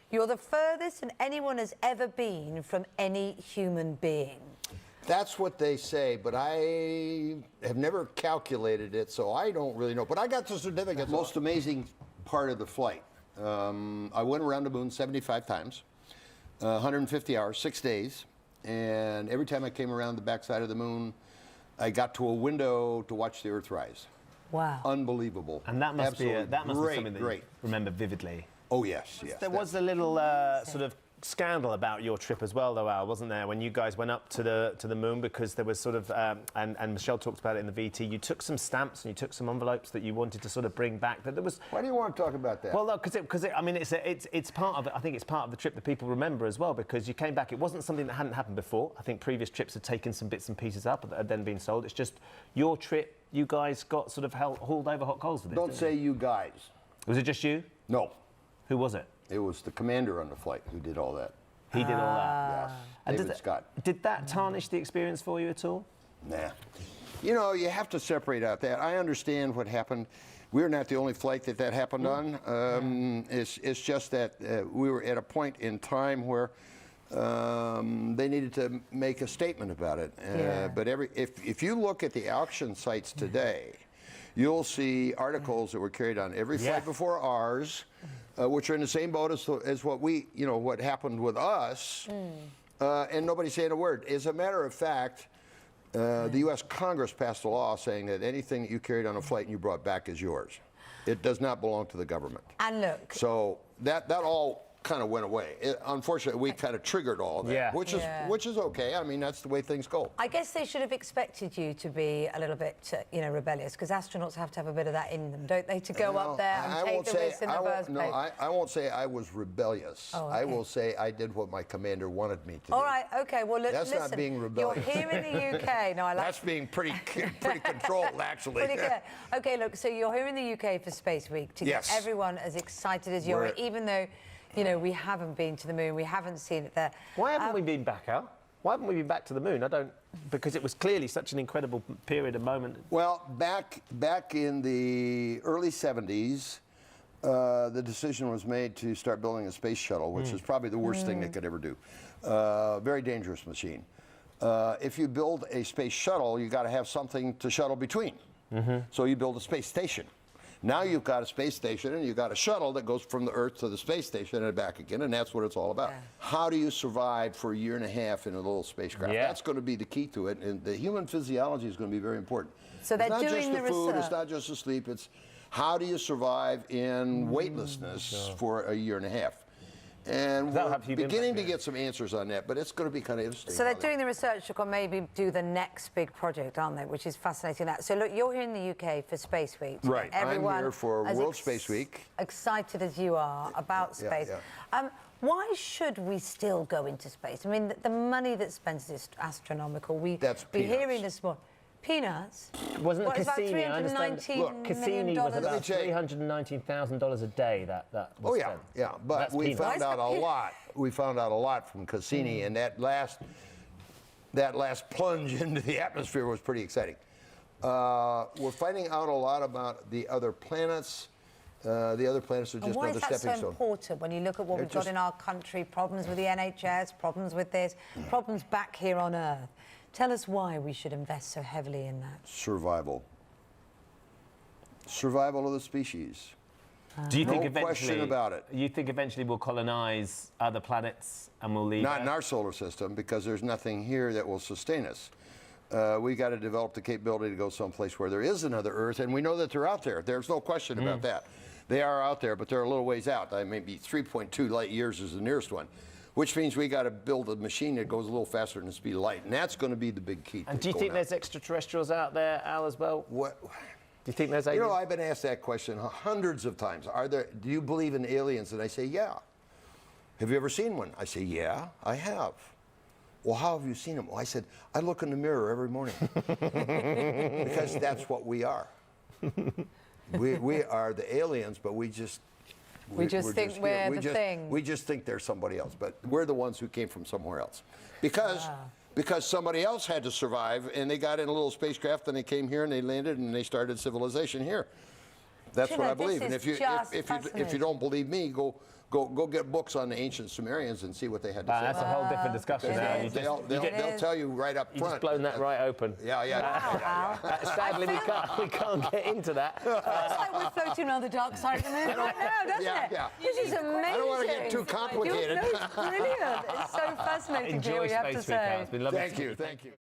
You're the furthest than anyone has ever been from any human being. That's what they say, but I have never calculated it, so I don't really know. But I got the certificate. Most amazing part of the flight. I went around the moon 75 times, 150 hours, 6 days, and every time I came around the backside of the moon, I got to a window to watch the Earth rise. Wow. Unbelievable. And that must be be something that you remember vividly. Oh, yes, yes. There was a little sort of scandal about your trip as well, though, Al, wasn't there, when you guys went up to the moon, because there was sort of, and Michelle talked about it in the VT, you took some stamps and you took some envelopes that you wanted to sort of bring back. That there was. Why do you want to talk about that? Well, look, because I mean, it's part of it. I think it's part of the trip that people remember as well, because you came back. It wasn't something that hadn't happened before. I think previous trips had taken some bits and pieces up that had then been sold. It's just your trip. You guys got sort of hauled over hot coals with it. Don't say you guys. Was it just you? No. Who was it? It was the commander on the flight who did all that. He did all that. Yes, David Scott. Did that tarnish the experience for you at all? Nah. You know, you have to separate out that. I understand what happened. We're not the only flight that happened on. It's just that we were at a point in time where they needed to make a statement about it. But if you look at the auction sites today, you'll see articles that were carried on every flight before ours, which are in the same boat as what happened with us, and nobody's saying a word. As a matter of fact, the U.S. Congress passed a law saying that anything that you carried on a flight and you brought back is yours. It does not belong to the government. And look. So that all kind of went away. Unfortunately, we kind of triggered all that, which is okay. I mean, that's the way things go. I guess they should have expected you to be a little bit, rebellious, because astronauts have to have a bit of that in them, don't they, to go up there and take the risk in the first place? No, I won't say I was rebellious. Oh, okay. I will say I did what my commander wanted me to do. All right, okay. Well, that's listen, not being rebellious. You're here in the UK. No, I like that's being pretty controlled, actually. Pretty clear. Okay, look. So you're here in the UK for Space Week to get everyone as excited as you are, even though. We haven't been to the moon. We haven't seen it there. Why haven't we been back, Al? Why haven't we been back to the moon? Because it was clearly such an incredible period of moment. Well, back in the early 70s, the decision was made to start building a space shuttle, which is probably the worst thing they could ever do. Very dangerous machine. If you build a space shuttle, you got to have something to shuttle between. So you build a space station. Now you've got a space station and you've got a shuttle that goes from the Earth to the space station and back again, and that's what it's all about. How do you survive for a year and a half in a little spacecraft? That's going to be the key to it, and the human physiology is going to be very important. So they're doing the research. It's not just the food, it's not just the sleep, it's how do you survive in weightlessness for a year and a half? And we're beginning to get some answers on that, but it's going to be kind of interesting. So they're doing the research to maybe do the next big project, aren't they? Which is fascinating. So look, you're here in the UK for Space Week. Right. Everyone I'm here for World Space Week. Excited as you are about space. Why should we still go into space? I mean, the money that's spent is astronomical. We're hearing this morning. Peanuts? Wasn't Cassini, I understand. Look, Cassini was about $319,000 a day that was spent. Yeah, but we found out a lot. We found out a lot from Cassini, and that last plunge into the atmosphere was pretty exciting. We're finding out a lot about the other planets. The other planets are just another stepping stone. Why is that so important when you look at what we've got in our country? Problems with the NHS, problems with this, problems back here on Earth. Tell us why we should invest so heavily in that. Survival. Survival of the species. Do you think no question about it. You think eventually we'll colonize other planets and we'll leave? Not in our solar system, because there's nothing here that will sustain us. We got to develop the capability to go someplace where there is another Earth, and we know that they're out there. There's no question about that. They are out there, but they're a little ways out. Maybe 3.2 light years is the nearest one. Which means we got to build a machine that goes a little faster than the speed of light, and that's going to be the big key. And do you think there's extraterrestrials out there, Al, as well? What? Do you think there's aliens? I've been asked that question hundreds of times. Do you believe in aliens? And I say, yeah. Have you ever seen one? I say, yeah, I have. Well, how have you seen them? Well, I said, I look in the mirror every morning. Because that's what we are. We are the aliens, but we just think we're the thing. We just think they're somebody else, but we're the ones who came from somewhere else. Because somebody else had to survive, and they got in a little spacecraft, and they came here, and they landed, and they started civilization here. That's you what know, I believe. And this if is you just if you don't believe me, go get books on the ancient Sumerians and see what they had to say. That's a whole different discussion now. They'll tell you right up front. You've just blown that right open. Yeah. Wow. Sadly, we can't get into that. It's like we're floating on the dark side of the moon right now, doesn't it? Yeah. This is amazing. I don't want to get too complicated. No, it's brilliant. It's so fascinating to hear Enjoy what you have to Space Week, Al. say. It's been lovely. Thank you.